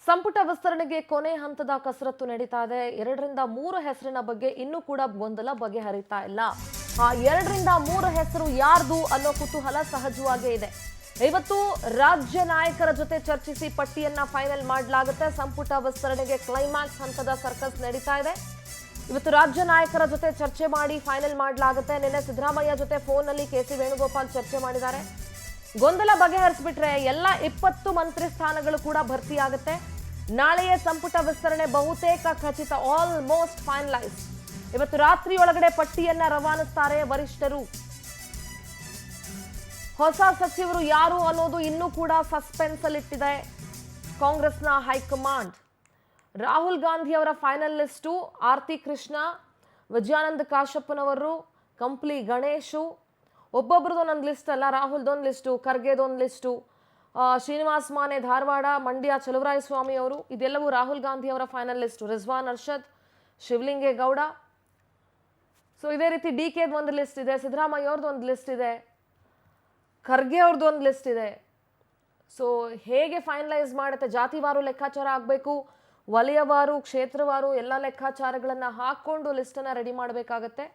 ಸಂಪುಟ ವಿಸ್ತರಣೆಗೆ ಕೊನೆ ಹಂತದ ಕಸರತ್ತು ನಡೀತಾ ಇದೆ. 2ರಿಂದ 3 ಹೆಸರಿನ ಬಗ್ಗೆ ಇನ್ನೂ ಕೂಡ ಗೊಂದಲ ಬಗೆಹರಿತಾ ಇಲ್ಲ. ಆ 2ರಿಂದ 3 ಹೆಸರು ಯಾರ್ದು ಅನ್ನೋ ಕುತೂಹಲ ಸಹಜವಾಗೇ ಇದೆ. ಇವತ್ತು ರಾಜ್ಯ ನಾಯಕರ ಜೊತೆ ಚರ್ಚಿಸಿ ಪಟ್ಟಿಯನ್ನ ಫೈನಲ್ ಮಾಡಲಾಗುತ್ತೆ. ಸಂಪುಟ ವಿಸ್ತರಣೆಗೆ ಕ್ಲೈಮ್ಯಾಕ್ಸ್ ಹಂತದ ಸರ್ಕಸ್ ನಡೀತಾ ಇದೆ. ಇವತ್ತು ರಾಜ್ಯ ನಾಯಕರ ಜೊತೆ ಚರ್ಚೆ ಮಾಡಿ ಫೈನಲ್ ಮಾಡಲಾಗುತ್ತೆ. ನಿನ್ನೆ ಸಿದ್ದರಾಮಯ್ಯ ಜೊತೆ ಫೋನ್ ನಲ್ಲಿ ಕೆ.ಸಿ. ವೇಣುಗೋಪಾಲ್ ಚರ್ಚೆ ಮಾಡಿದ್ದಾರೆ. ಗೊಂದಲ ಬಗೆಹರಿಸಿಬಿಟ್ರೆ ಎಲ್ಲ 20 ಮಂತ್ರಿ ಸ್ಥಾನಗಳು ಕೂಡ ಭರ್ತಿಯಾಗುತ್ತೆ. ನಾಳೆಯೇ ಸಂಪುಟ ವಿಸ್ತರಣೆ ಬಹುತೇಕ ಖಚಿತ, ಆಲ್ಮೋಸ್ಟ್ ಫೈನಲೈಸ್. ಇವತ್ತು ರಾತ್ರಿಯೊಳಗಡೆ ಪಟ್ಟಿಯನ್ನ ರವಾನಿಸ್ತಾರೆ ವರಿಷ್ಠರು. ಹೊಸ ಸಚಿವರು ಯಾರು ಅನ್ನೋದು ಇನ್ನೂ ಕೂಡ ಸಸ್ಪೆನ್ಸ್ ಅಲ್ಲಿಟ್ಟಿದೆ ಕಾಂಗ್ರೆಸ್ನ ಹೈಕಮಾಂಡ್. ರಾಹುಲ್ ಗಾಂಧಿ ಅವರ ಫೈನಲ್ ಲಿಸ್ಟು ಆರ್ತಿ ಕೃಷ್ಣ, ವಿಜಯಾನಂದ ಕಾಶಪ್ಪನವರು, ಕಂಪ್ಲಿ ಗಣೇಶು, ಒಬ್ಬೊಬ್ರದೊಂದೊಂದು ಲಿಸ್ಟ್ ಅಲ್ಲ, ರಾಹುಲ್ದೊಂದು ಲಿಸ್ಟು, ಖರ್ಗೆದೊಂದು ಲಿಸ್ಟು, ಶ್ರೀನಿವಾಸ್ ಮಾನೆ ಧಾರವಾಡ, ಮಂಡ್ಯ ಚಲುವರಾಯಸ್ವಾಮಿ ಅವರು, ಇದೆಲ್ಲವೂ ರಾಹುಲ್ ಗಾಂಧಿ ಅವರ final list. Rizwan Arshad, Shivalingegowda. So ಇದೇ ರೀತಿ DKದು ಒಂದು ಲಿಸ್ಟ್ ಇದೆ, ಸಿದ್ದರಾಮಯ್ಯ ಅವ್ರದ್ದು ಒಂದು ಲಿಸ್ಟ್ ಇದೆ, ಖರ್ಗೆ ಅವ್ರದ್ದು ಒಂದು ಲಿಸ್ಟ್ ಇದೆ. ಸೊ ಹೇಗೆ ಫೈನಲೈಸ್ ಮಾಡುತ್ತೆ? ಜಾತಿವಾರು ಲೆಕ್ಕಾಚಾರ ಆಗಬೇಕು, ವಲಯವಾರು, ಕ್ಷೇತ್ರವಾರು ಎಲ್ಲ ಲೆಕ್ಕಾಚಾರಗಳನ್ನು ಹಾಕ್ಕೊಂಡು ಲಿಸ್ಟನ್ನು ರೆಡಿ ಮಾಡಬೇಕಾಗತ್ತೆ.